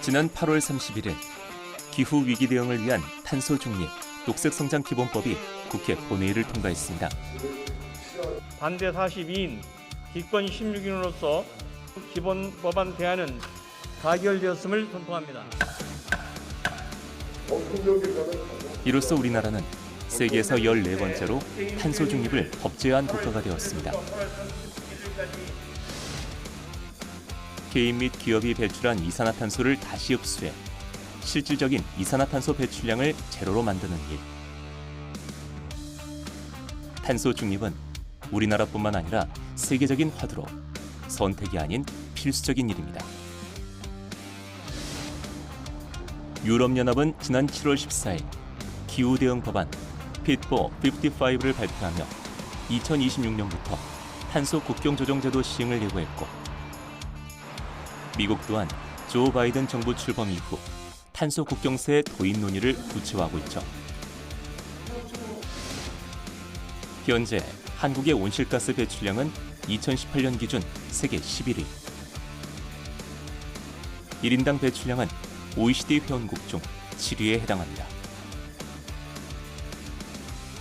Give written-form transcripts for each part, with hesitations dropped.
지난 8월 31일 기후 위기 대응을 위한 탄소 중립, 녹색 성장 기본법이 국회 본회의를 통과했습니다. 반대 42인, 기권 16인으로서 기본 법안 대안은 가결되었음을 선포합니다. 이로써 우리나라는 세계에서 14번째로 탄소 중립을 법제화한 국가가 되었습니다. 개인 및 기업이 배출한 이산화탄소를 다시 흡수해 실질적인 이산화탄소 배출량을 제로로 만드는 일. 탄소 중립은 우리나라뿐만 아니라 세계적인 화두로 선택이 아닌 필수적인 일입니다. 유럽연합은 지난 7월 14일 기후대응 법안 Fit for 55를 발표하며 2026년부터 탄소 국경 조정제도 시행을 예고했고, 미국 또한 조 바이든 정부 출범 이후 탄소 국경세 도입 논의를 구체화하고 있죠. 현재 한국의 온실가스 배출량은 2018년 기준 세계 11위. 1인당 배출량은 OECD 회원국 중 7위에 해당합니다.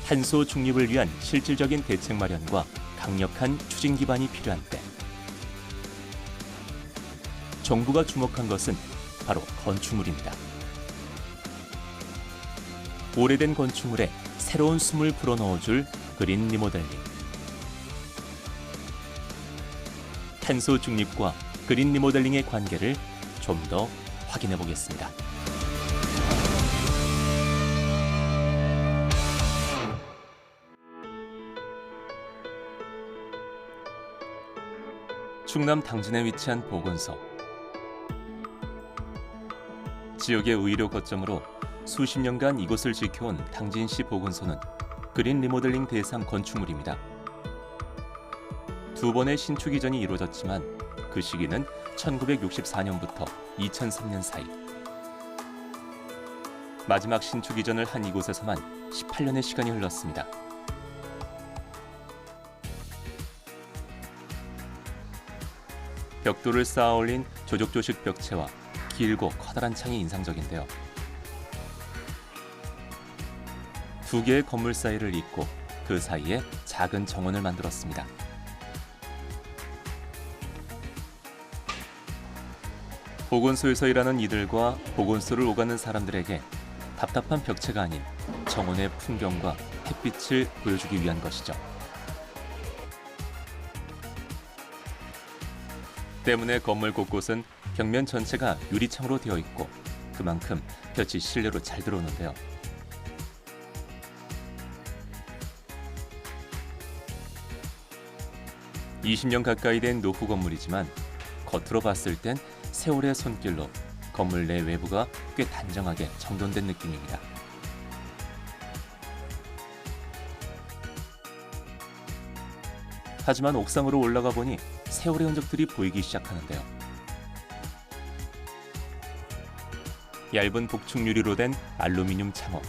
탄소 중립을 위한 실질적인 대책 마련과 강력한 추진 기반이 필요한 때, 정부가 주목한 것은 바로 건축물입니다. 오래된 건축물에 새로운 숨을 불어넣어줄 그린 리모델링. 탄소 중립과 그린 리모델링의 관계를 좀 더 확인해 보겠습니다. 충남 당진에 위치한 보건소. 지역의 의료 거점으로 수십 년간 이곳을 지켜온 당진시 보건소는 그린 리모델링 대상 건축물입니다. 두 번의 신축 이전이 이루어졌지만 그 시기는 1964년부터 2003년 사이. 마지막 신축 이전을 한 이곳에서만 18년의 시간이 흘렀습니다. 벽돌을 쌓아 올린 조적조식 벽체와 길고 커다란 창이 인상적인데요. 두 개의 건물 사이를 잇고 그 사이에 작은 정원을 만들었습니다. 보건소에서 일하는 이들과 보건소를 오가는 사람들에게 답답한 벽체가 아닌 정원의 풍경과 햇빛을 보여주기 위한 것이죠. 때문에 건물 곳곳은 벽면 전체가 유리창으로 되어 있고 그만큼 볕이 실내로 잘 들어오는데요. (20년) 가까이 된 노후 건물이지만 겉으로 봤을 땐 세월의 손길로 건물 내 외부가 꽤 단정하게 정돈된 느낌입니다. 하지만 옥상으로 올라가 보니 세월의 흔적들이 보이기 시작하는데요. 얇은 복층 유리로 된 알루미늄 창호,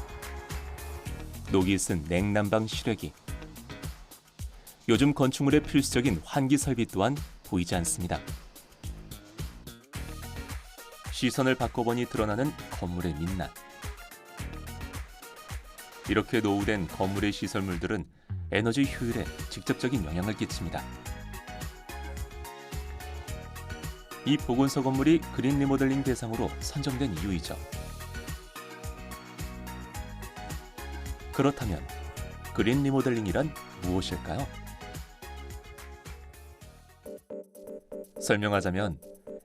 녹이 쓴 냉난방 실외기, 요즘 건축물의 필수적인 환기 설비 또한 보이지 않습니다. 시선을 바꿔보니 드러나는 건물의 민낯. 이렇게 노후된 건물의 시설물들은 에너지 효율에 직접적인 영향을 끼칩니다. 이 보건소 건물이 그린 리모델링 대상으로 선정된 이유이죠. 그렇다면 그린 리모델링이란 무엇일까요? 설명하자면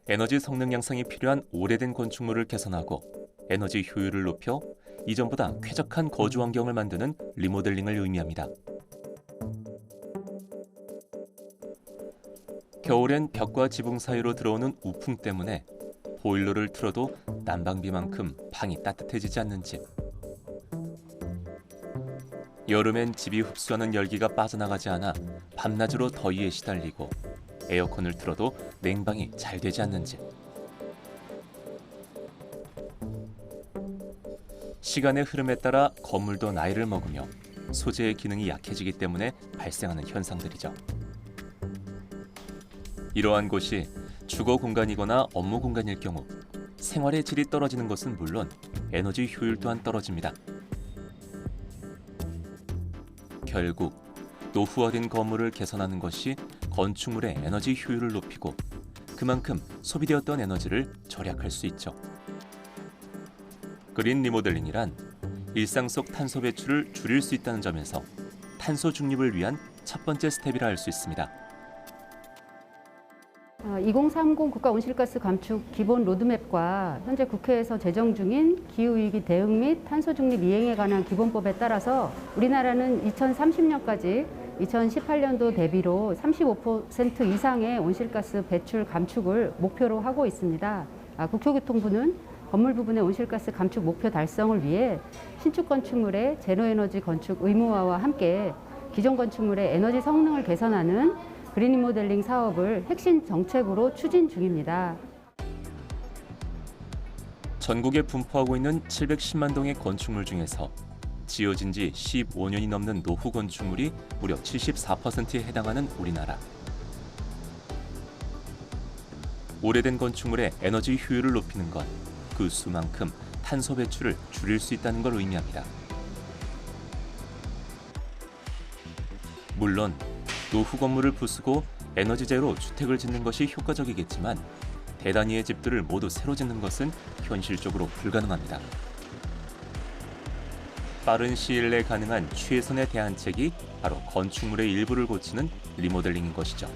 에너지 성능 향상이 필요한 오래된 건축물을 개선하고 에너지 효율을 높여 이전보다 쾌적한 거주 환경을 만드는 리모델링을 의미합니다. 겨울엔 벽과 지붕 사이로 들어오는 우풍 때문에 보일러를 틀어도 난방비만큼 방이 따뜻해지지 않는 집. 여름엔 집이 흡수하는 열기가 빠져나가지 않아 밤낮으로 더위에 시달리고 에어컨을 틀어도 냉방이 잘 되지 않는 집. 시간의 흐름에 따라 건물도 나이를 먹으며 소재의 기능이 약해지기 때문에 발생하는 현상들이죠. 이러한 곳이 주거 공간이거나 업무 공간일 경우 생활의 질이 떨어지는 것은 물론 에너지 효율 또한 떨어집니다. 결국 노후화된 건물을 개선하는 것이 건축물의 에너지 효율을 높이고 그만큼 소비되었던 에너지를 절약할 수 있죠. 그린 리모델링이란 일상 속 탄소 배출을 줄일 수 있다는 점에서 탄소 중립을 위한 첫 번째 스텝이라 할 수 있습니다. 2030 국가 온실가스 감축 기본 로드맵과 현재 국회에서 제정 중인 기후위기 대응 및 탄소 중립 이행에 관한 기본법에 따라서 우리나라는 2030년까지 2018년도 대비로 35% 이상의 온실가스 배출 감축을 목표로 하고 있습니다. 국토교통부는 건물 부분의 온실가스 감축 목표 달성을 위해 신축 건축물의 제로에너지 건축 의무화와 함께 기존 건축물의 에너지 성능을 개선하는 그린 리모델링 사업을 핵심 정책으로 추진 중입니다. 전국에 분포하고 있는 710만 동의 건축물 중에서 지어진 지 15년이 넘는 노후 건축물이 무려 74%에 해당하는 우리나라. 오래된 건축물의 에너지 효율을 높이는 것, 그 수만큼 탄소 배출을 줄일 수 있다는 걸 의미합니다. 물론 노후 건물을 부수고 에너지제로 주택을 짓는 것이 효과적이겠지만 대단위의 집들을 모두 새로 짓는 것은 현실적으로 불가능합니다. 빠른 시일 내에 가능한 최선의 대안책이 바로 건축물의 일부를 고치는 리모델링인 것이죠.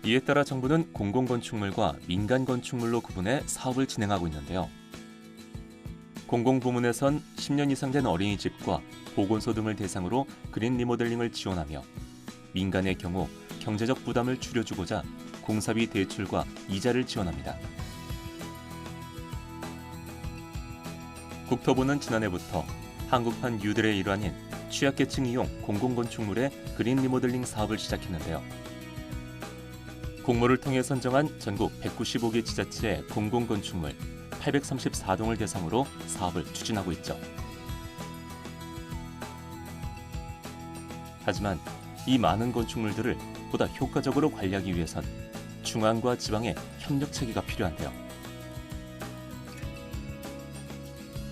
이에 따라 정부는 공공건축물과 민간건축물로 구분해 사업을 진행하고 있는데요. 공공부문에선 10년 이상 된 어린이집과 보건소 등을 대상으로 그린 리모델링을 지원하며 민간의 경우 경제적 부담을 줄여주고자 공사비 대출과 이자를 지원합니다. 국토부는 지난해부터 한국판 뉴딜의 일환인 취약계층 이용 공공건축물의 그린 리모델링 사업을 시작했는데요. 공모를 통해 선정한 전국 195개 지자체의 공공건축물 834동을 대상으로 사업을 추진하고 있죠. 하지만 이 많은 건축물들을 보다 효과적으로 관리하기 위해선 중앙과 지방의 협력 체계가 필요한데요.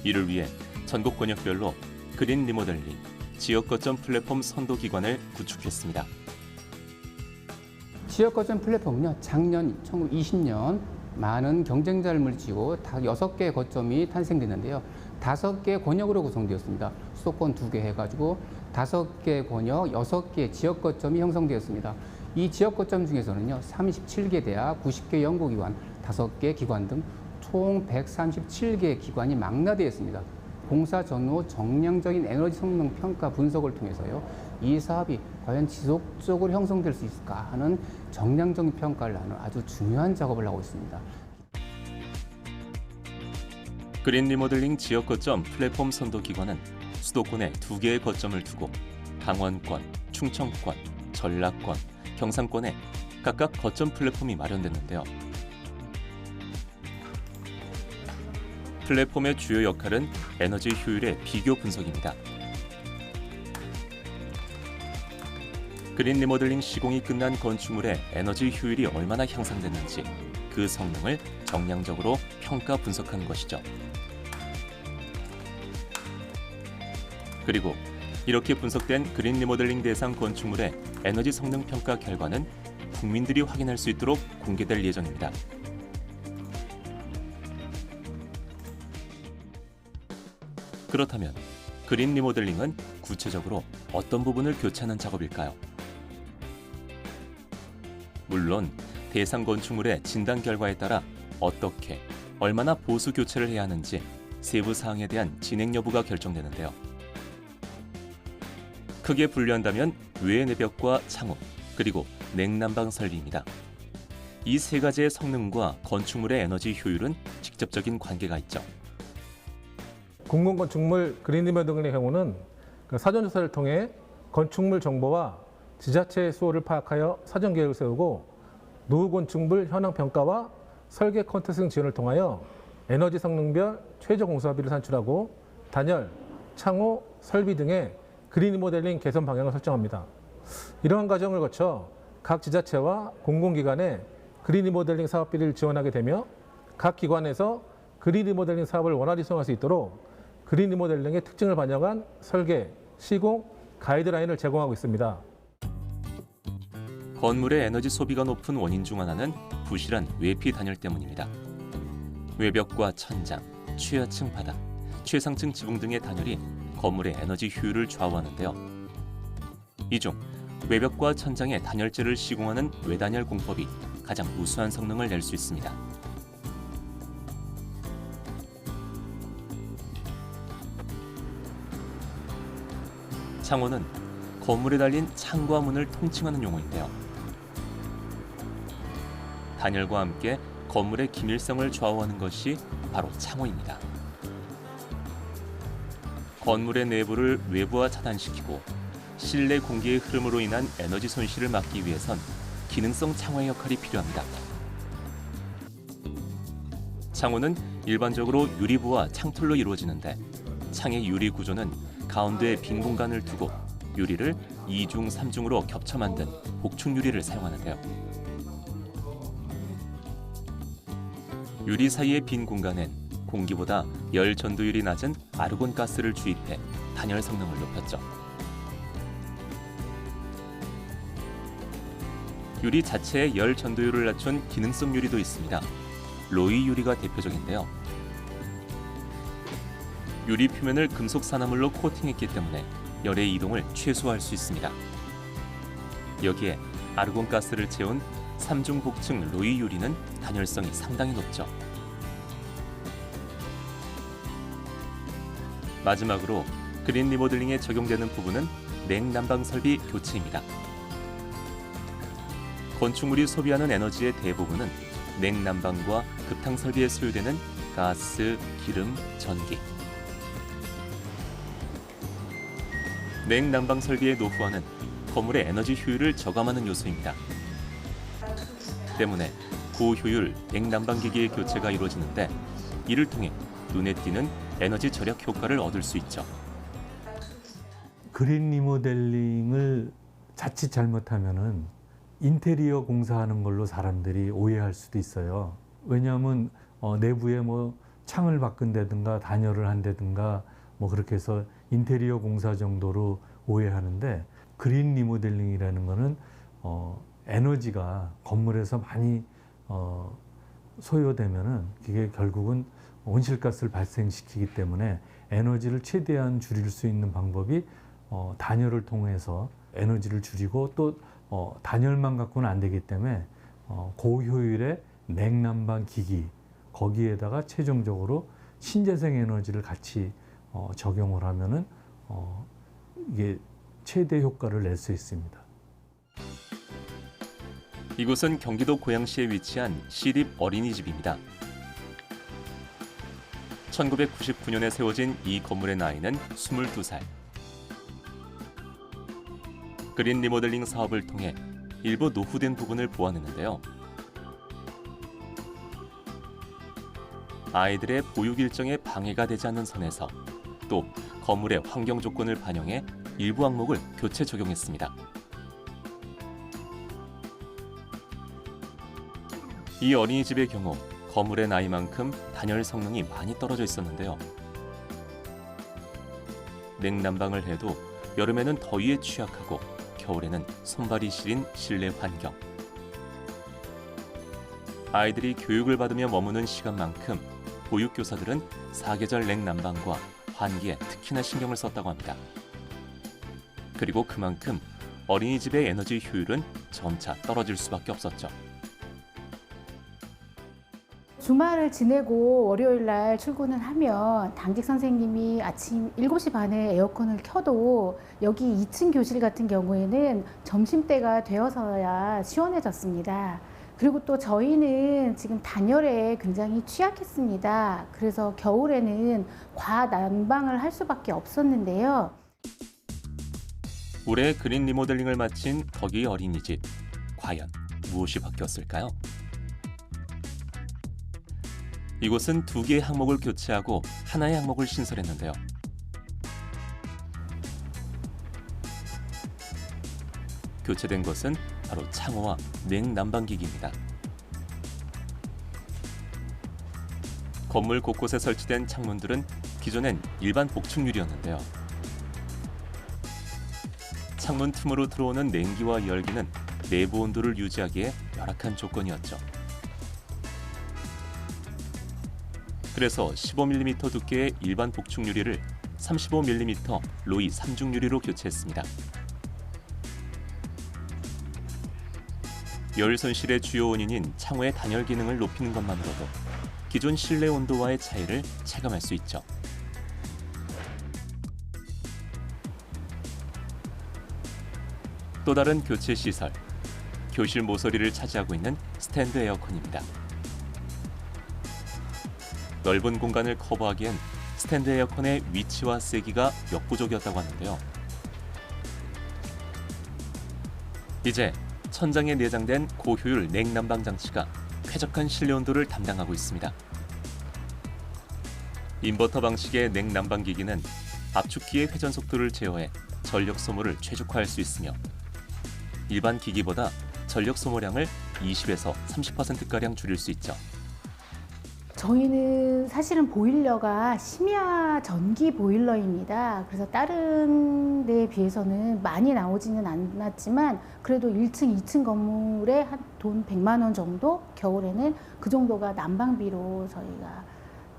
이를 위해 전국 권역별로 그린 리모델링 지역 거점 플랫폼 선도 기관을 구축했습니다. 지역 거점 플랫폼은요, 작년 2020년 많은 경쟁자를 물리치고 다 6개의 거점이 탄생됐는데요. 5개의 권역으로 구성되었습니다. 수도권 2개 해가지고 5개의 권역, 6개의 지역 거점이 형성되었습니다. 이 지역 거점 중에서는요, 37개 대학, 90개 연구기관, 5개 기관 등 총 137개의 기관이 망라되어 있습니다. 공사 전후 정량적인 에너지 성능 평가 분석을 통해서요, 이 사업이 과연 지속적으로 형성될 수 있을까 하는 정량적인 평가를 하는 아주 중요한 작업을 하고 있습니다. 그린 리모델링 지역 거점 플랫폼 선도 기관은 수도권에 2개의 거점을 두고 강원권, 충청권, 전라권, 경상권에 각각 거점 플랫폼이 마련됐는데요. 플랫폼의 주요 역할은 에너지 효율의 비교 분석입니다. 그린 리모델링 시공이 끝난 건축물의 에너지 효율이 얼마나 향상됐는지 그 성능을 정량적으로 평가 분석하는 것이죠. 그리고 이렇게 분석된 그린 리모델링 대상 건축물의 에너지 성능 평가 결과는 국민들이 확인할 수 있도록 공개될 예정입니다. 그렇다면 그린 리모델링은 구체적으로 어떤 부분을 교체하는 작업일까요? 물론 대상 건축물의 진단 결과에 따라 어떻게, 얼마나 보수 교체를 해야 하는지 세부 사항에 대한 진행 여부가 결정되는데요. 크게 분류한다면 외 내벽과 창호, 그리고 냉난방 설비입니다. 이 세 가지의 성능과 건축물의 에너지 효율은 직접적인 관계가 있죠. 공공건축물 그린 리모델링의 경우는 사전조사를 통해 건축물 정보와 지자체의 수요를 파악하여 사전 계획을 세우고 노후 건축물 현황 평가와 설계 컨텐츠 지원을 통하여 에너지 성능별 최저 공사비를 산출하고 단열, 창호, 설비 등의 그린 리모델링 개선 방향을 설정합니다. 이러한 과정을 거쳐 각 지자체와 공공기관에 그린 리모델링 사업비를 지원하게 되며 각 기관에서 그린 리모델링 사업을 원활히 수행할 수 있도록 그린 리모델링의 특징을 반영한 설계, 시공, 가이드라인을 제공하고 있습니다. 건물의 에너지 소비가 높은 원인 중 하나는 부실한 외피 단열 때문입니다. 외벽과 천장, 취하층 바닥, 최상층 지붕 등의 단열이 건물의 에너지 효율을 좌우하는데요. 이 중 외벽과 천장에 단열재를 시공하는 외단열 공법이 가장 우수한 성능을 낼 수 있습니다. 창호는 건물에 달린 창과 문을 통칭하는 용어인데요. 단열과 함께 건물의 기밀성을 좌우하는 것이 바로 창호입니다. 건물의 내부를 외부와 차단시키고 실내 공기의 흐름으로 인한 에너지 손실을 막기 위해선 기능성 창호의 역할이 필요합니다. 창호는 일반적으로 유리부와 창틀로 이루어지는데 창의 유리 구조는 가운데에 빈 공간을 두고 유리를 2중, 3중으로 겹쳐 만든 복층 유리를 사용하는데요. 유리 사이의 빈 공간엔 공기보다 열 전도율이 낮은 아르곤 가스를 주입해 단열 성능을 높였죠. 유리 자체의 열 전도율을 낮춘 기능성 유리도 있습니다. 로이 유리가 대표적인데요. 유리 표면을 금속 산화물로 코팅했기 때문에 열의 이동을 최소화할 수 있습니다. 여기에 아르곤 가스를 채운 3중 복층 로이 유리는 단열성이 상당히 높죠. 마지막으로 그린 리모델링에 적용되는 부분은 냉난방 설비 교체입니다. 건축물이 소비하는 에너지의 대부분은 냉난방과 급탕 설비에 소요되는 가스, 기름, 전기. 냉난방 설비의 노후화는 건물의 에너지 효율을 저감하는 요소입니다. 때문에 고효율 냉난방기기의 교체가 이루어지는데 이를 통해 눈에 띄는 에너지 절약 효과를 얻을 수 있죠. 그린 리모델링을 자칫 잘못하면은 인테리어 공사하는 걸로 사람들이 오해할 수도 있어요. 왜냐하면 내부에 뭐 창을 바꾼다든가 단열을 한다든가 뭐 그렇게 해서 인테리어 공사 정도로 오해하는데, 그린 리모델링이라는 거는 에너지가 건물에서 많이 소요되면은 그게 결국은 온실가스를 발생시키기 때문에 에너지를 최대한 줄일 수 있는 방법이 단열을 통해서 에너지를 줄이고, 또 단열만 갖고는 안 되기 때문에 고효율의 냉난방 기기, 거기에다가 최종적으로 신재생 에너지를 같이 적용을 하면은 이게 최대 효과를 낼 수 있습니다. 이곳은 경기도 고양시에 위치한 시립 어린이집입니다. 1999년에 세워진 이 건물의 나이는 22살. 그린 리모델링 사업을 통해 일부 노후된 부분을 보완했는데요. 아이들의 보육 일정에 방해가 되지 않는 선에서 또 건물의 환경 조건을 반영해 일부 항목을 교체 적용했습니다. 이 어린이집의 경우 건물의 나이만큼 단열 성능이 많이 떨어져 있었는데요. 냉난방을 해도 여름에는 더위에 취약하고 겨울에는 손발이 시린 실내 환경. 아이들이 교육을 받으며 머무는 시간만큼 보육교사들은 사계절 냉난방과 환기에 특히나 신경을 썼다고 합니다. 그리고 그만큼 어린이집의 에너지 효율은 점차 떨어질 수밖에 없었죠. 주말을 지내고 월요일 날 출근을 하면 당직 선생님이 아침 7시 반에 에어컨을 켜도 여기 2층 교실 같은 경우에는 점심때가 되어서야 시원해졌습니다. 그리고 또 저희는 지금 단열에 굉장히 취약했습니다. 그래서 겨울에는 과난방을 할 수밖에 없었는데요. 올해 그린 리모델링을 마친 덕이 어린이집. 과연 무엇이 바뀌었을까요? 이곳은 2개의 항목을 교체하고 하나의 항목을 신설했는데요. 교체된 것은 바로 창호와 냉난방기기입니다. 건물 곳곳에 설치된 창문들은 기존엔 일반 복층유리였는데요. 창문 틈으로 들어오는 냉기와 열기는 내부 온도를 유지하기에 열악한 조건이었죠. 그래서 15mm 두께의 일반 복층 유리를 35mm 로이 3중 유리로 교체했습니다. 열 손실의 주요 원인인 창호의 단열 기능을 높이는 것만으로도 기존 실내 온도와의 차이를 체감할 수 있죠. 또 다른 교체 시설, 교실 모서리를 차지하고 있는 스탠드 에어컨입니다. 넓은 공간을 커버하기엔 스탠드 에어컨의 위치와 세기가 역부족이었다고 하는데요. 이제 천장에 내장된 고효율 냉난방 장치가 쾌적한 실내 온도를 담당하고 있습니다. 인버터 방식의 냉난방 기기는 압축기의 회전 속도를 제어해 전력 소모를 최적화할 수 있으며 일반 기기보다 전력 소모량을 20에서 30%가량 줄일 수 있죠. 저희는 사실은 보일러가 심야 전기 보일러입니다. 그래서 다른 데에 비해서는 많이 나오지는 않았지만 그래도 1층, 2층 건물에 한 돈 100만 원 정도, 겨울에는 그 정도가 난방비로 저희가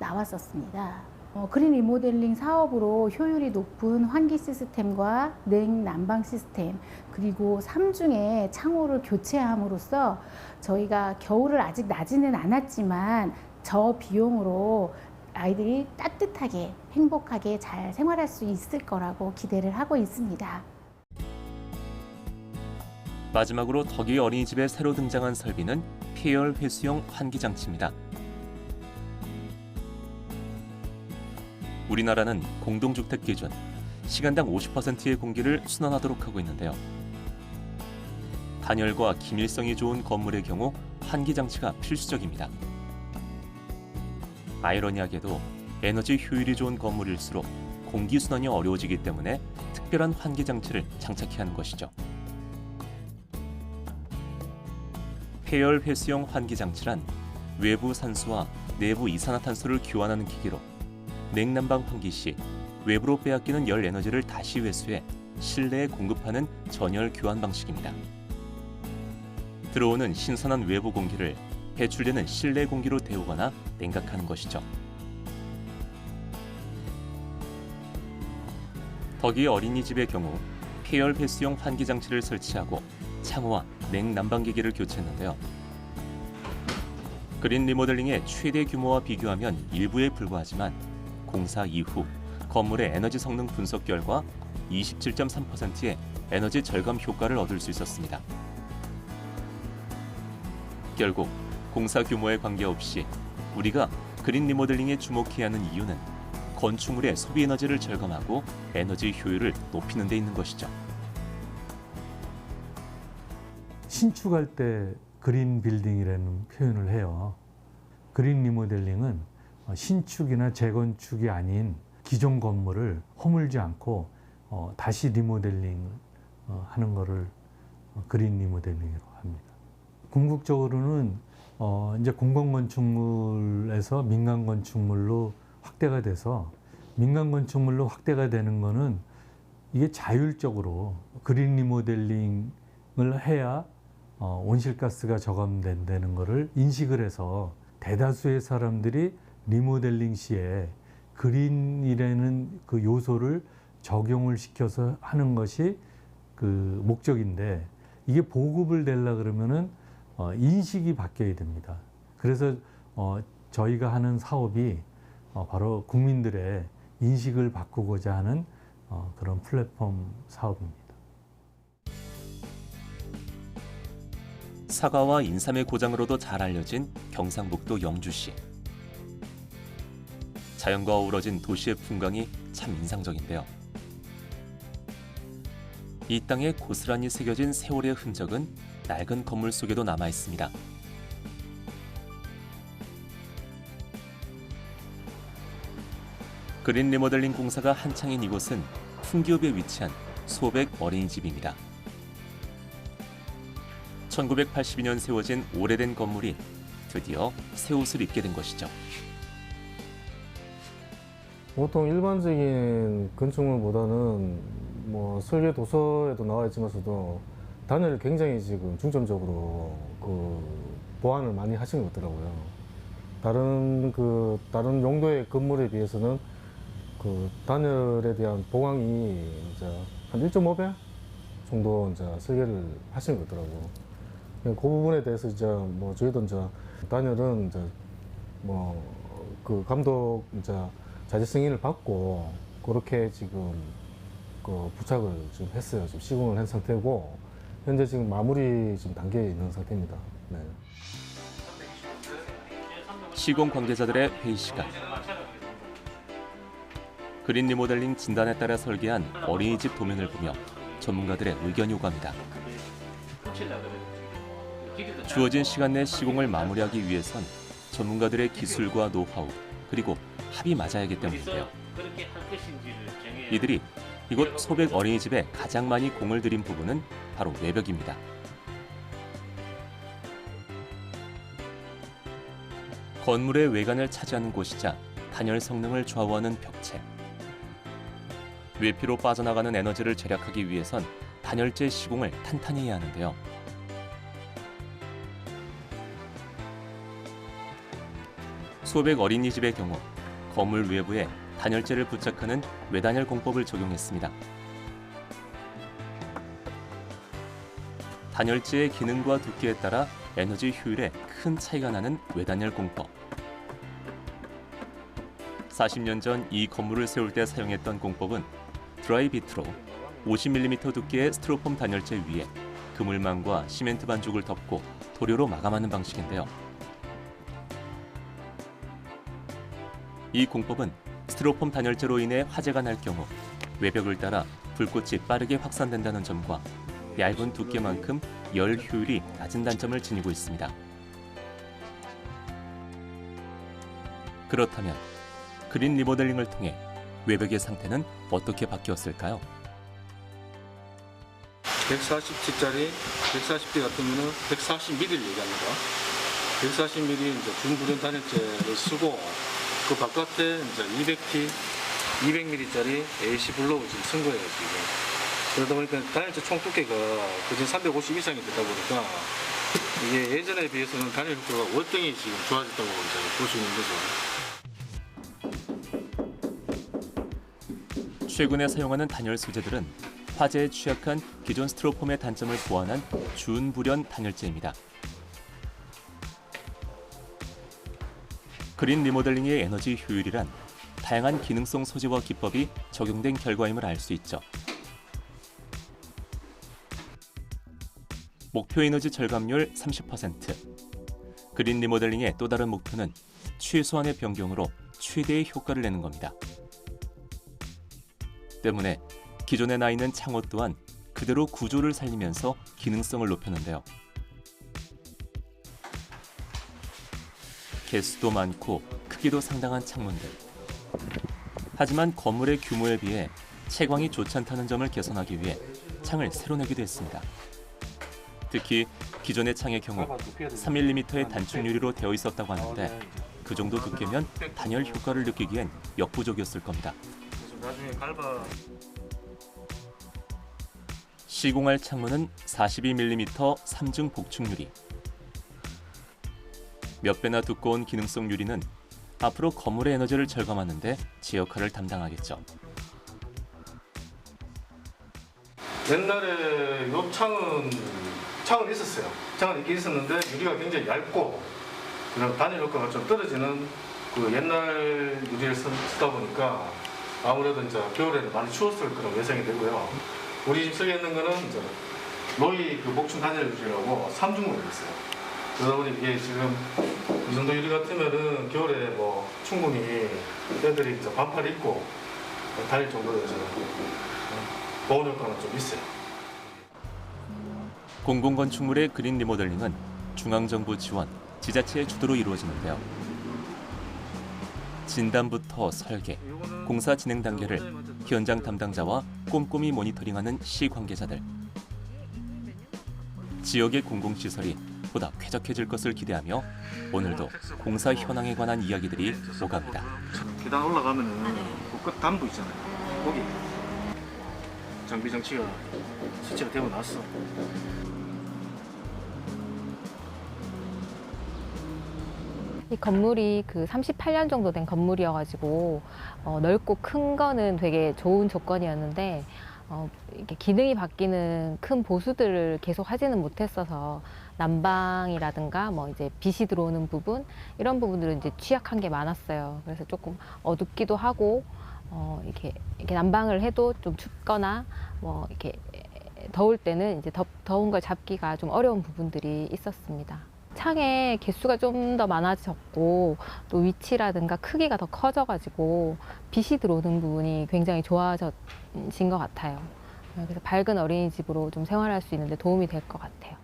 나왔었습니다. 그린 리모델링 사업으로 효율이 높은 환기 시스템과 냉난방 시스템, 그리고 3중의 창호를 교체함으로써 저희가 겨울을 아직 나지는 않았지만 저 비용으로 아이들이 따뜻하게 행복하게 잘 생활할 수 있을 거라고 기대를 하고 있습니다. 마지막으로 덕이 어린이집에 새로 등장한 설비는 폐열 회수형 환기 장치입니다. 우리나라는 공동주택 기준 시간당 50%의 공기를 순환하도록 하고 있는데요. 단열과 기밀성이 좋은 건물의 경우 환기 장치가 필수적입니다. 아이러니하게도 에너지 효율이 좋은 건물일수록 공기 순환이 어려워지기 때문에 특별한 환기 장치를 장착해야 하는 것이죠. 폐열 회수형 환기 장치란 외부 산소와 내부 이산화탄소를 교환하는 기기로 냉난방 환기 시 외부로 빼앗기는 열 에너지를 다시 회수해 실내에 공급하는 전열 교환 방식입니다. 들어오는 신선한 외부 공기를 배출되는 실내 공기로 데우거나 냉각하는 것이죠. 덕이 어린이집의 경우 폐열 회수용 환기 장치를 설치하고 창호와 냉난방기기를 교체했는데요. 그린 리모델링의 최대 규모와 비교하면 일부에 불과하지만 공사 이후 건물의 에너지 성능 분석 결과 27.3%의 에너지 절감 효과를 얻을 수 있었습니다. 결국 공사 규모에 관계없이 우리가 그린 리모델링에 주목해야 하는 이유는 건축물의 소비 에너지를 절감하고 에너지 효율을 높이는 데 있는 것이죠. 신축할 때 그린 빌딩이라는 표현을 해요. 그린 리모델링은 신축이나 재건축이 아닌 기존 건물을 허물지 않고 다시 리모델링 하는 것을 그린 리모델링이라고 합니다. 궁극적으로는 이제 공공건축물에서 민간건축물로 확대가 돼서 민간건축물로 확대가 되는 거는 이게 자율적으로 그린 리모델링을 해야 온실가스가 저감된다는 것을 인식을 해서 대다수의 사람들이 리모델링 시에 그린이라는 그 요소를 적용을 시켜서 하는 것이 그 목적인데 이게 보급을 되려 그러면은 인식이 바뀌어야 됩니다. 그래서 저희가 하는 사업이 바로 국민들의 인식을 바꾸고자 하는 그런 플랫폼 사업입니다. 사과와 인삼의 고장으로도 잘 알려진 경상북도 영주시. 자연과 어우러진 도시의 풍광이 참 인상적인데요. 이 땅에 고스란히 새겨진 세월의 흔적은 낡은 건물 속에도 남아 있습니다. 그린 리모델링 공사가 한창인 이곳은 풍기읍에 위치한 소백 어린이집입니다. 1982년 세워진 오래된 건물이 드디어 새 옷을 입게 된 것이죠. 보통 일반적인 건축물보다는 뭐 설계 도서에도 나와 있지만서도 단열을 굉장히 지금 중점적으로 그 보완을 많이 하신 것 같더라고요. 다른 용도의 건물에 비해서는 그 단열에 대한 보강이 이제 한 1.5배 정도 이제 설계를 하신 것 같더라고요. 그 부분에 대해서 이제 뭐 저희도 이제 단열은 이제 뭐 그 감독 이제 자재 승인을 받고 그렇게 지금 그 부착을 좀 했어요. 지금 시공을 한 상태고 현재 지금 마무리 지금 단계에 있는 상태입니다. 네. 시공 관계자들의 회의 시간. 그린 리모델링 진단에 따라 설계한 어린이집 도면을 보며 전문가들의 의견이 오갑니다. 주어진 시간 내 시공을 마무리하기 위해선 전문가들의 기술과 노하우 그리고 합이 맞아야 하기 때문인데요. 이들이 이곳 소백 어린이집에 가장 많이 공을 들인 부분은 바로 외벽입니다. 건물의 외관을 차지하는 곳이자 단열 성능을 좌우하는 벽체. 외피로 빠져나가는 에너지를 절약하기 위해선 단열재 시공을 탄탄히 해야 하는데요. 소백 어린이집의 경우 건물 외부에 단열재를 부착하는 외단열 공법을 적용했습니다. 단열재의 기능과 두께에 따라 에너지 효율에 큰 차이가 나는 외단열 공법. 40년 전 이 건물을 세울 때 사용했던 공법은 드라이 비트로 50mm 두께의 스티로폼 단열재 위에 그물망과 시멘트 반죽을 덮고 도료로 마감하는 방식인데요. 이 공법은 스티로폼 단열재로 인해 화재가 날 경우 외벽을 따라 불꽃이 빠르게 확산된다는 점과 얇은 두께만큼 열 효율이 낮은 단점을 지니고 있습니다. 그렇다면 그린 리모델링을 통해 외벽의 상태는 어떻게 바뀌었을까요? 140T짜리 140D 같으면 140mm를 얘기합니다. 140mm 이제 중부련 단열재를 쓰고 그 바깥에 이제 200T, 200mm짜리 AC 블록을 지금 쓴 거예요, 지금. 그러다 보니까 단열재 총 두께가 거진 350 이상이 되다 보니까 이게 예전에 비해서는 단열 효과가 월등히 지금 좋아졌다고 이제 볼 수 있는 거죠. 최근에 사용하는 단열 소재들은 화재에 취약한 기존 스티로폼의 단점을 보완한 준불연 단열재입니다. 그린 리모델링의 에너지 효율이란 다양한 기능성 소재와 기법이 적용된 결과임을 알 수 있죠. 목표 에너지 절감률 30%. 그린 리모델링의 또 다른 목표는 최소한의 변경으로 최대의 효과를 내는 겁니다. 때문에 기존에 나 있는 창호 또한 그대로 구조를 살리면서 기능성을 높였는데요. 개수도 많고 크기도 상당한 창문들. 하지만 건물의 규모에 비해 채광이 좋지 않다는 점을 개선하기 위해 창을 새로 내기도 했습니다. 특히 기존의 창의 경우 3mm의 단축 유리로 되어 있었다고 하는데 그 정도 두께면 단열 효과를 느끼기엔 역부족이었을 겁니다. 시공할 창문은 42mm 3중 복층 유리. 몇 배나 두꺼운 기능성 유리는 앞으로 건물의 에너지를 절감하는 데 제 역할을 담당하겠죠. 옛날에 이 창은 있었어요. 창은 있긴 있었는데 유리가 굉장히 얇고 그런 단열 효과가 좀 떨어지는 그 옛날 유리를 쓰다 보니까 아무래도 이제 겨울에는 많이 추웠을 거라고 예상이 되고요. 우리 집 설계했는 거는 이제 로이 그 목층 단열 유리라고 3중으로 있어요. 그러다 보니 이게 지금 이 정도 유리 같으면은 겨울에 뭐 충분히 애들이 이제 반팔 입고 다닐 정도로 이제 보온 효과는 좀 있어요. 공공건축물의 그린 리모델링은 중앙정부 지원, 지자체의 주도로 이루어지는데요. 진단부터 설계, 공사 진행 단계를 현장 담당자와 꼼꼼히 모니터링하는 시 관계자들. 지역의 공공시설이 보다 쾌적해질 것을 기대하며 오늘도 공사 현황에 관한 이야기들이 오갑니다. 계단 올라가면은 그 끝 담도 있잖아요. 거기 장비 정치가 설치가 되고 났어. 이 건물이 그 38년 정도 된 건물이어가지고 넓고 큰 거는 되게 좋은 조건이었는데 이렇게 기능이 바뀌는 큰 보수들을 계속 하지는 못했어서 난방이라든가 뭐 이제 빛이 들어오는 부분 이런 부분들은 이제 취약한 게 많았어요. 그래서 조금 어둡기도 하고 이렇게 난방을 해도 좀 춥거나 뭐 이렇게 더울 때는 이제 더운 걸 잡기가 좀 어려운 부분들이 있었습니다. 창의 개수가 좀 더 많아졌고 또 위치라든가 크기가 더 커져가지고 빛이 들어오는 부분이 굉장히 좋아진 것 같아요. 그래서 밝은 어린이집으로 좀 생활할 수 있는데 도움이 될 것 같아요.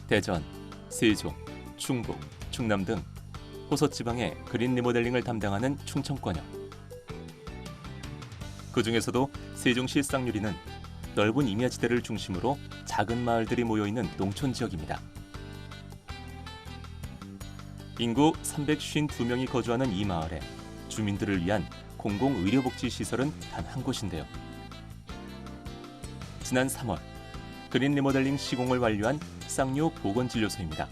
대전, 세종, 충북, 충남 등 호서지방의 그린 리모델링을 담당하는 충청권역. 그 중에서도 세종시 쌍유리는 넓은 임야지대를 중심으로 작은 마을들이 모여있는 농촌 지역입니다. 인구 352명이 거주하는 이 마을에 주민들을 위한 공공의료복지시설은 단 한 곳인데요. 지난 3월 그린 리모델링 시공을 완료한 쌍요 보건진료소입니다.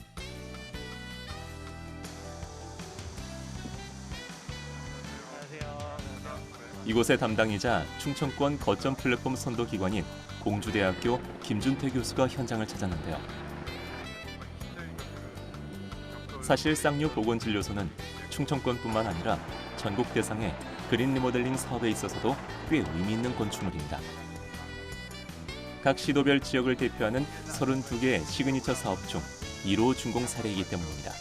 이곳의 담당이자 충청권 거점 플랫폼 선도기관인 공주대학교 김준태 교수가 현장을 찾았는데요. 사실 쌍요 보건진료소는 충청권뿐만 아니라 전국 대상의 그린 리모델링 사업에 있어서도 꽤 의미 있는 건축물입니다. 각 시도별 지역을 대표하는 32개의 시그니처 사업 중 1호 준공 사례이기 때문입니다.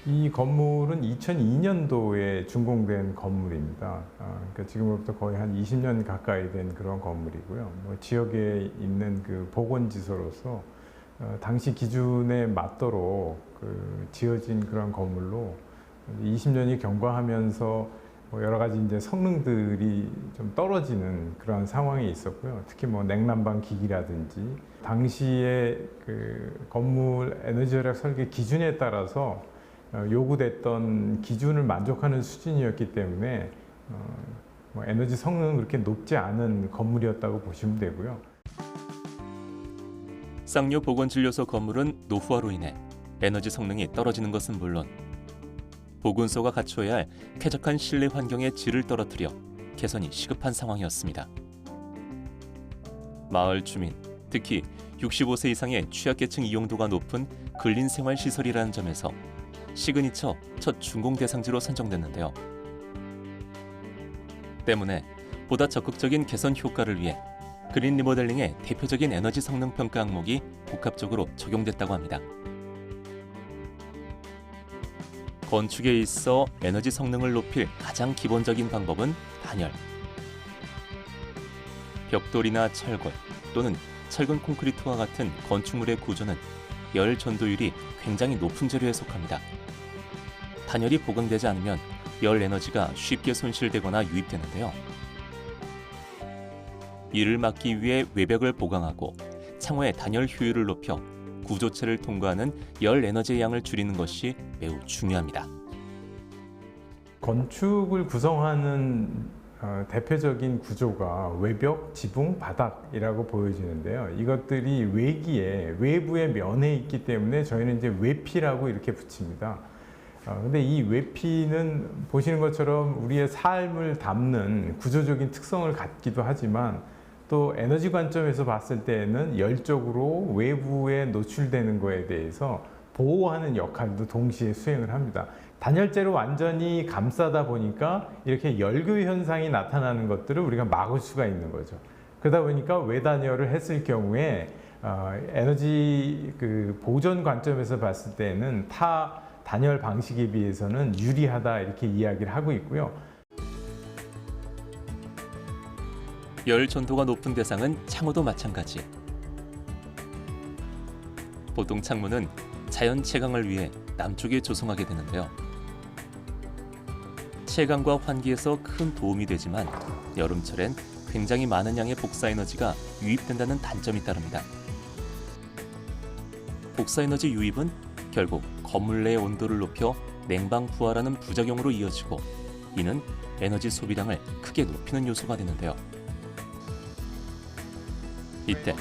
이 건물은 2002년도에 준공된 건물입니다. 그러니까 지금부터 거의 한 20년 가까이 된 그런 건물이고요. 뭐 지역에 있는 그 보건지소로서 당시 기준에 맞도록 지어진 그런 건물로 20년이 경과하면서 뭐 여러 가지 이제 성능들이 좀 떨어지는 그런 상황이 있었고요. 특히 뭐 냉난방 기기라든지 당시에 그 건물 에너지 절약 설계 기준에 따라서 요구됐던 기준을 만족하는 수준이었기 때문에 뭐 에너지 성능은 그렇게 높지 않은 건물이었다고 보시면 되고요. 쌍요 보건진료소 건물은 노후화로 인해 에너지 성능이 떨어지는 것은 물론 보건소가 갖춰야 할 쾌적한 실내 환경의 질을 떨어뜨려 개선이 시급한 상황이었습니다. 마을 주민, 특히 65세 이상의 취약계층 이용도가 높은 근린생활시설이라는 점에서 시그니처 첫 준공 대상지로 선정됐는데요. 때문에 보다 적극적인 개선 효과를 위해 그린 리모델링의 대표적인 에너지 성능 평가 항목이 복합적으로 적용됐다고 합니다. 건축에 있어 에너지 성능을 높일 가장 기본적인 방법은 단열. 벽돌이나 철골 또는 철근 콘크리트와 같은 건축물의 구조는 열 전도율이 굉장히 높은 재료에 속합니다. 단열이 보강되지 않으면 열 에너지가 쉽게 손실되거나 유입되는데요. 이를 막기 위해 외벽을 보강하고 창호의 단열 효율을 높여 구조체를 통과하는 열 에너지의 양을 줄이는 것이 매우 중요합니다. 건축을 구성하는 대표적인 구조가 외벽, 지붕, 바닥이라고 보여지는데요. 이것들이 외기에 외부의 면에 있기 때문에 저희는 이제 외피라고 이렇게 붙입니다. 근데 이 외피는 보시는 것처럼 우리의 삶을 담는 구조적인 특성을 갖기도 하지만 또 에너지 관점에서 봤을 때는 열적으로 외부에 노출되는 거에 대해서 보호하는 역할도 동시에 수행을 합니다. 단열재로 완전히 감싸다 보니까 이렇게 열교 현상이 나타나는 것들을 우리가 막을 수가 있는 거죠. 그러다 보니까 외단열을 했을 경우에 에너지 보존 관점에서 봤을 때는 타 단열 방식에 비해서는 유리하다 이렇게 이야기를 하고 있고요. 열 전도가 높은 대상은 창호도 마찬가지. 보통 창문은 자연 채광을 위해 남쪽에 조성하게 되는데요. 채광과 환기에서 큰 도움이 되지만 여름철엔 굉장히 많은 양의 복사에너지가 유입된다는 단점이 따릅니다. 복사에너지 유입은 결국 건물 내의 온도를 높여 냉방 부하라는 부작용으로 이어지고, 이는 에너지 소비량을 크게 높이는 요소가 되는데요. 이때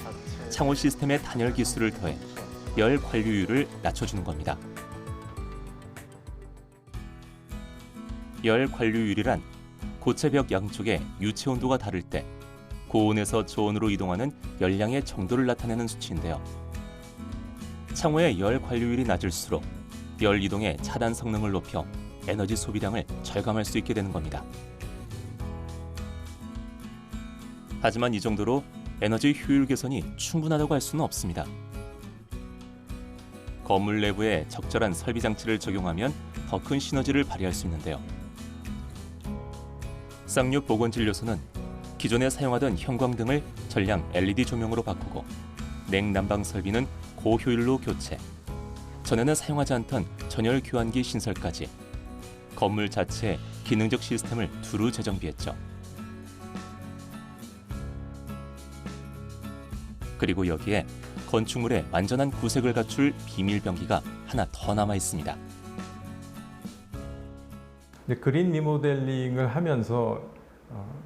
창호 시스템의 단열 기술을 더해 열 관류율을 낮춰주는 겁니다. 열 관류율이란 고체벽 양쪽의 유체 온도가 다를 때 고온에서 저온으로 이동하는 열량의 정도를 나타내는 수치인데요. 창호의 열 관류율이 낮을수록 열 이동의 차단 성능을 높여 에너지 소비량을 절감할 수 있게 되는 겁니다. 하지만 이 정도로 에너지 효율 개선이 충분하다고 할 수는 없습니다. 건물 내부에 적절한 설비 장치를 적용하면 더 큰 시너지를 발휘할 수 있는데요. 쌍류 보건진료소는 기존에 사용하던 형광등을 전량 LED 조명으로 바꾸고, 냉난방 설비는 고효율로 교체, 전에는 사용하지 않던 전열 교환기 신설까지 건물 자체에 기능적 시스템을 두루 재정비했죠. 그리고 여기에 건축물에 완전한 구색을 갖출 비밀병기가 하나 더 남아 있습니다. 그린 리모델링을 하면서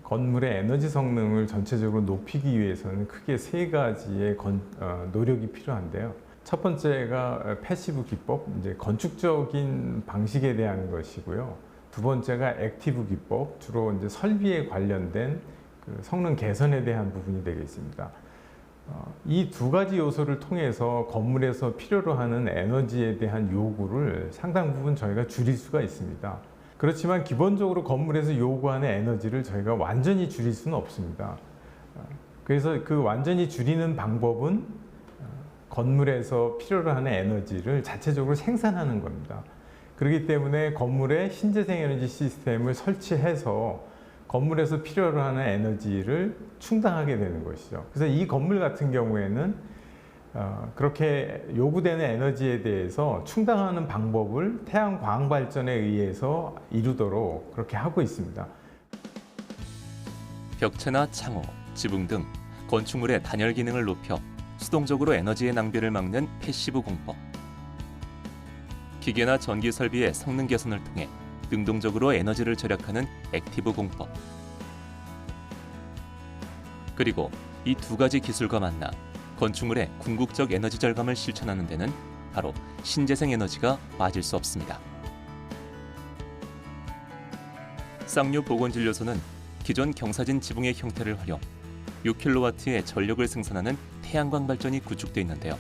건물의 에너지 성능을 전체적으로 높이기 위해서는 크게 세 가지의 노력이 필요한데요. 첫 번째가 패시브 기법, 이제 건축적인 방식에 대한 것이고요. 두 번째가 액티브 기법, 주로 이제 설비에 관련된 그 성능 개선에 대한 부분이 되겠습니다. 이 두 가지 요소를 통해서 건물에서 필요로 하는 에너지에 대한 요구를 상당 부분 저희가 줄일 수가 있습니다. 그렇지만 기본적으로 건물에서 요구하는 에너지를 저희가 완전히 줄일 수는 없습니다. 그래서 그 완전히 줄이는 방법은 건물에서 필요로 하는 에너지를 자체적으로 생산하는 겁니다. 그렇기 때문에 건물에 신재생 에너지 시스템을 설치해서 건물에서 필요로 하는 에너지를 충당하게 되는 것이죠. 그래서 이 건물 같은 경우에는 그렇게 요구되는 에너지에 대해서 충당하는 방법을 태양 광 발전에 의해서 이루도록 그렇게 하고 있습니다. 벽체나 창호, 지붕 등 건축물의 단열 기능을 높여 수동적으로 에너지의 낭비를 막는 패시브 공법, 기계나 전기 설비의 성능 개선을 통해 능동적으로 에너지를 절약하는 액티브 공법, 그리고 이 두 가지 기술과 만나 건축물의 궁극적 에너지 절감을 실천하는 데는 바로 신재생 에너지가 빠질 수 없습니다. 쌍류 보건진료소는 기존 경사진 지붕의 형태를 활용 6kW의 전력을 생산하는 태양광 발전이 구축되어 있는데요.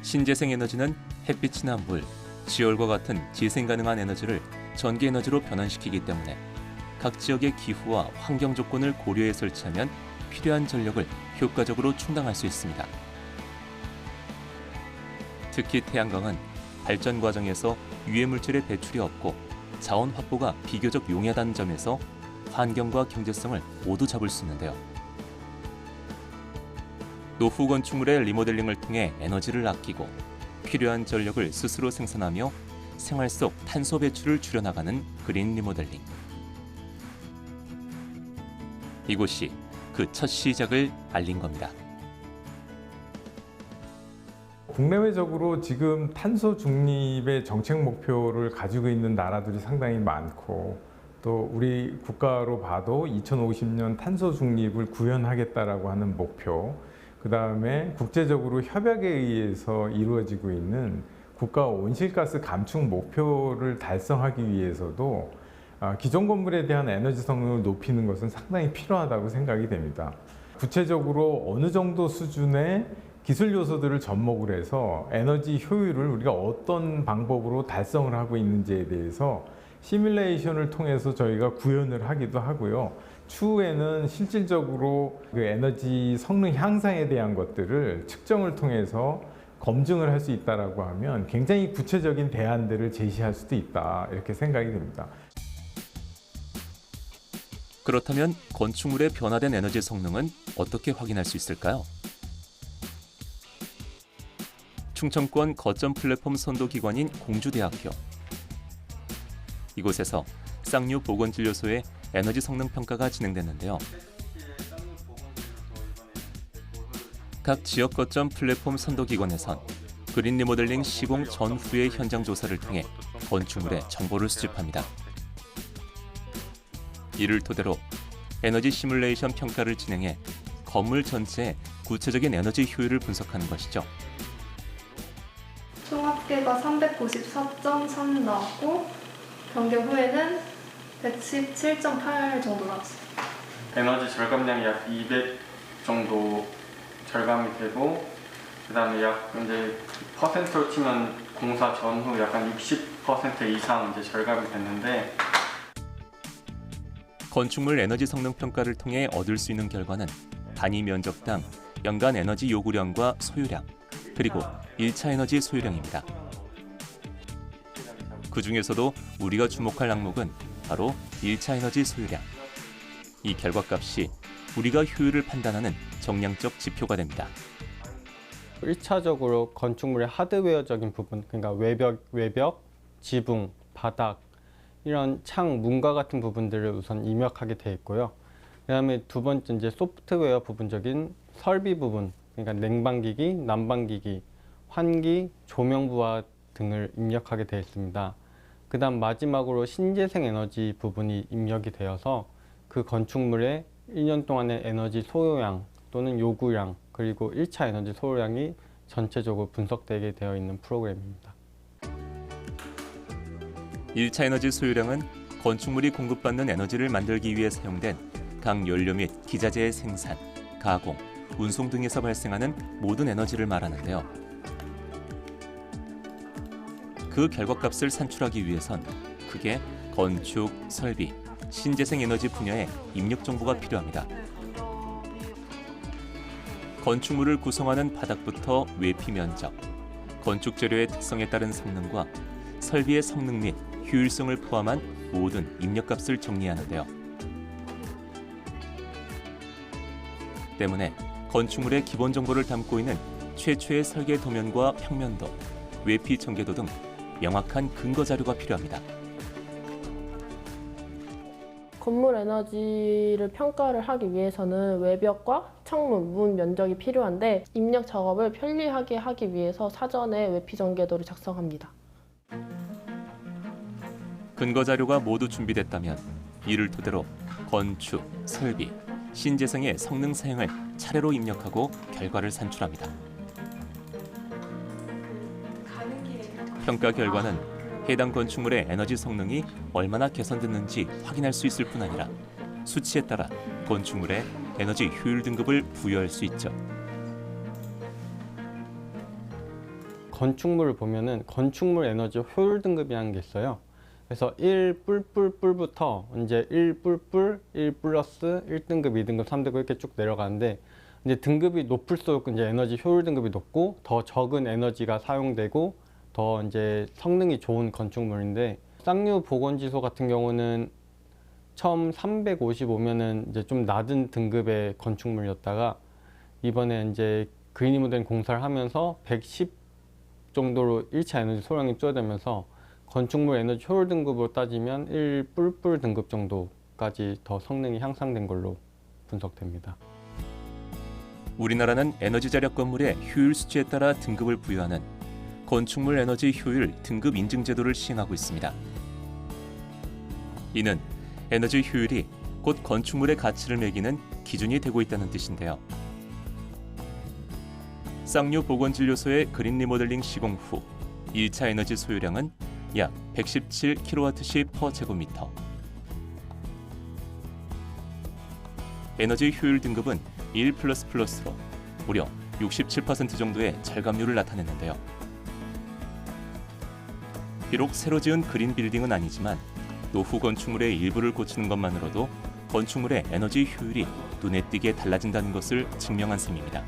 신재생 에너지는 햇빛이나 물, 지열과 같은 재생 가능한 에너지를 전기 에너지로 변환시키기 때문에 각 지역의 기후와 환경 조건을 고려해 설치하면 필요한 전력을 효과적으로 충당할 수 있습니다. 특히 태양광은 발전 과정에서 유해 물질의 배출이 없고 자원 확보가 비교적 용이하다는 점에서 환경과 경제성을 모두 잡을 수 있는데요. 노후 건축물의 리모델링을 통해 에너지를 아끼고 필요한 전력을 스스로 생산하며 생활 속 탄소 배출을 줄여나가는 그린 리모델링. 이곳이 그 첫 시작을 알린 겁니다. 국내외적으로 지금 탄소 중립의 정책 목표를 가지고 있는 나라들이 상당히 많고, 또 우리 국가로 봐도 2050년 탄소 중립을 구현하겠다라고 하는 목표, 그 다음에 국제적으로 협약에 의해서 이루어지고 있는 국가 온실가스 감축 목표를 달성하기 위해서도 기존 건물에 대한 에너지 성능을 높이는 것은 상당히 필요하다고 생각이 됩니다. 구체적으로 어느 정도 수준의 기술 요소들을 접목을 해서 에너지 효율을 우리가 어떤 방법으로 달성을 하고 있는지에 대해서 시뮬레이션을 통해서 저희가 구현을 하기도 하고요. 추후에는 실질적으로 그 에너지 성능 향상에 대한 것들을 측정을 통해서 검증을 할 수 있다라고 하면 굉장히 구체적인 대안들을 제시할 수도 있다, 이렇게 생각이 됩니다. 그렇다면 건축물의 변화된 에너지 성능은 어떻게 확인할 수 있을까요? 충청권 거점 플랫폼 선도 기관인 공주대학교. 이곳에서 쌍류 보건진료소의 에너지 성능 평가가 진행됐는데요. 각 지역 거점 플랫폼 선도기관에선 그린 리모델링 시공 전후의 현장 조사를 통해 건축물의 정보를 수집합니다. 이를 토대로 에너지 시뮬레이션 평가를 진행해 건물 전체의 구체적인 에너지 효율을 분석하는 것이죠. 총 합계가 394.3 나왔고 변경 후에는 117.8 정도 나왔습니다. 에너지 절감량이 약 200 정도 절감이 되고, 그다음에 약 이제 퍼센트로 치면 공사 전후 약간 60% 이상 이제 절감이 됐는데, 건축물 에너지 성능 평가를 통해 얻을 수 있는 결과는 단위 면적당 연간 에너지 요구량과 소유량, 그리고 1차 에너지 소유량입니다. 그 중에서도 우리가 주목할 항목은 바로 1차 에너지 소유량. 이 결과값이 우리가 효율을 판단하는 정량적 지표가 됩니다. 1차적으로 건축물의 하드웨어적인 부분, 그러니까 외벽, 지붕, 바닥, 이런 창, 문과 같은 부분들을 우선 입력하게 되어 있고요. 그다음에 두 번째 이제 소프트웨어 부분적인 설비 부분, 그러니까 냉방기기, 난방기기, 환기, 조명부와 등을 입력하게 되어 있습니다. 그다음 마지막으로 신재생 에너지 부분이 입력이 되어서 그 건축물의 1년 동안의 에너지 소요량 또는 요구량, 그리고 1차 에너지 소요량이 전체적으로 분석되게 되어 있는 프로그램입니다. 1차 에너지 소유량은 건축물이 공급받는 에너지를 만들기 위해 사용된 각 연료 및 기자재의 생산, 가공, 운송 등에서 발생하는 모든 에너지를 말하는데요. 그 결과값을 산출하기 위해선 크게 건축, 설비, 신재생 에너지 분야의 입력 정보가 필요합니다. 건축물을 구성하는 바닥부터 외피 면적, 건축 재료의 특성에 따른 성능과 설비의 성능 및 효율성을 포함한 모든 입력값을 정리하는데요. 때문에 건축물의 기본 정보를 담고 있는 최초의 설계 도면과 평면도, 외피 전개도 등 명확한 근거 자료가 필요합니다. 건물 에너지를 평가를 하기 위해서는 외벽과 창문, 문 면적이 필요한데 입력 작업을 편리하게 하기 위해서 사전에 외피 전개도를 작성합니다. 근거 자료가 모두 준비됐다면 이를 토대로 건축, 설비, 신재생의 성능 사양을 차례로 입력하고 결과를 산출합니다. 평가 결과는 해당 건축물의 에너지 성능이 얼마나 개선됐는지 확인할 수 있을 뿐 아니라 수치에 따라 건축물의 에너지 효율 등급을 부여할 수 있죠. 건축물을 보면은 건축물 에너지 효율 등급이라는 게 있어요. 그래서 1 뿔뿔뿔부터 이제 1 뿔뿔, 1 플러스, 1등급, 2등급, 3등급 이렇게 쭉 내려가는데, 이제 등급이 높을수록 이제 에너지 효율 등급이 높고 더 적은 에너지가 사용되고 더 이제 성능이 좋은 건축물인데, 쌍류 보건지소 같은 경우는 처음 355면은 이제 좀 낮은 등급의 건축물이었다가 이번에 이제 그린 리모델링 공사를 하면서 110 정도로 1차 에너지 소량이 줄어들면서 건축물 에너지 효율 등급으로 따지면 1 뿔뿔 등급 정도까지 더 성능이 향상된 걸로 분석됩니다. 우리나라는 에너지 절약 건물의 효율 수치에 따라 등급을 부여하는 건축물 에너지 효율 등급 인증 제도를 시행하고 있습니다. 이는 에너지 효율이 곧 건축물의 가치를 매기는 기준이 되고 있다는 뜻인데요. 쌍류 보건진료소의 그린 리모델링 시공 후 1차 에너지 소유량은 약 117kWh/제곱미터. 에너지 효율 등급은 1++로 무려 67% 정도의 절감률을 나타냈는데요. 비록 새로 지은 그린 빌딩은 아니지만 노후 건축물의 일부를 고치는 것만으로도 건축물의 에너지 효율이 눈에 띄게 달라진다는 것을 증명한 셈입니다.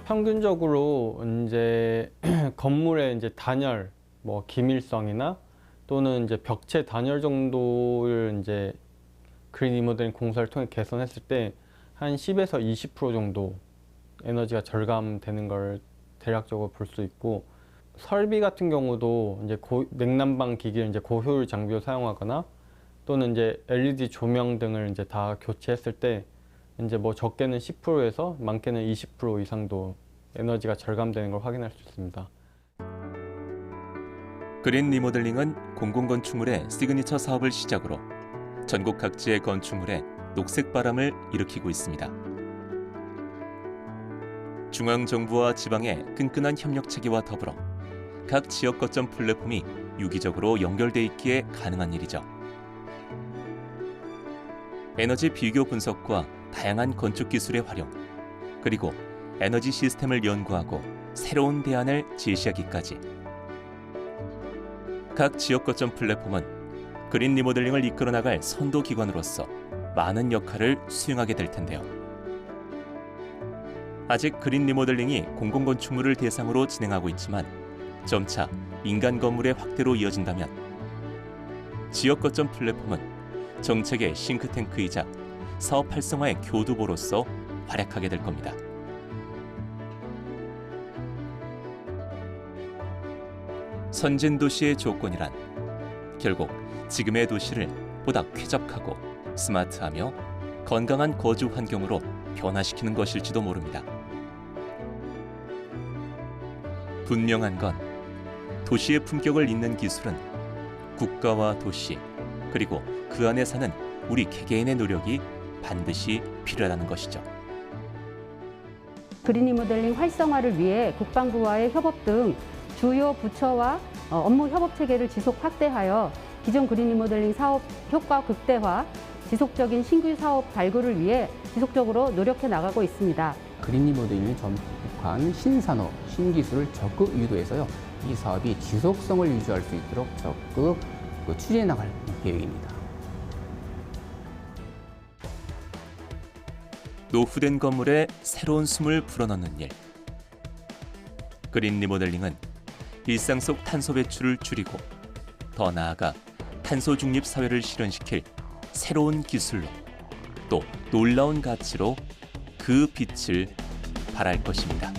평균적으로 이제 건물의 이제 단열, 뭐 기밀성이나 또는 이제 벽체 단열 정도를 이제 그린 리모델링 공사를 통해 개선했을 때 한 10에서 20% 정도 에너지가 절감되는 걸 대략적으로 볼 수 있고, 설비 같은 경우도 이제 냉난방 기기를 이제 고효율 장비를 사용하거나 또는 이제 LED 조명 등을 이제 다 교체했을 때 이제 뭐 적게는 10%에서 많게는 20% 이상도 에너지가 절감되는 걸 확인할 수 있습니다. 그린 리모델링은 공공건축물의 시그니처 사업을 시작으로 전국 각지의 건축물에 녹색 바람을 일으키고 있습니다. 중앙정부와 지방의 끈끈한 협력 체계와 더불어 각 지역 거점 플랫폼이 유기적으로 연결돼 있기에 가능한 일이죠. 에너지 비교 분석과 다양한 건축 기술의 활용, 그리고 에너지 시스템을 연구하고 새로운 대안을 제시하기까지 각 지역 거점 플랫폼은 그린 리모델링을 이끌어 나갈 선도 기관으로서 많은 역할을 수행하게 될 텐데요. 아직 그린 리모델링이 공공건축물을 대상으로 진행하고 있지만 점차 민간 건물의 확대로 이어진다면 지역 거점 플랫폼은 정책의 싱크탱크이자 사업 활성화의 교두보로서 활약하게 될 겁니다. 선진 도시의 조건이란 결국 지금의 도시를 보다 쾌적하고 스마트하며 건강한 거주 환경으로 변화시키는 것일지도 모릅니다. 분명한 건 도시의 품격을 잇는 기술은 국가와 도시 그리고 그 안에 사는 우리 개개인의 노력이 반드시 필요하다는 것이죠. 그린 리모델링 활성화를 위해 국방부와의 협업 등 주요 부처와 업무 협업 체계를 지속 확대하여 기존 그린 리모델링 사업 효과 극대화, 지속적인 신규 사업 발굴을 위해 지속적으로 노력해 나가고 있습니다. 그린 리모델링을 접목한 신산업, 신기술을 적극 유도해서요. 이 사업이 지속성을 유지할 수 있도록 적극 추진해 나갈 계획입니다. 노후된 건물에 새로운 숨을 불어넣는 일. 그린 리모델링은 일상 속 탄소 배출을 줄이고 더 나아가 탄소 중립 사회를 실현시킬 새로운 기술로 또 놀라운 가치로 그 빛을 발할 것입니다.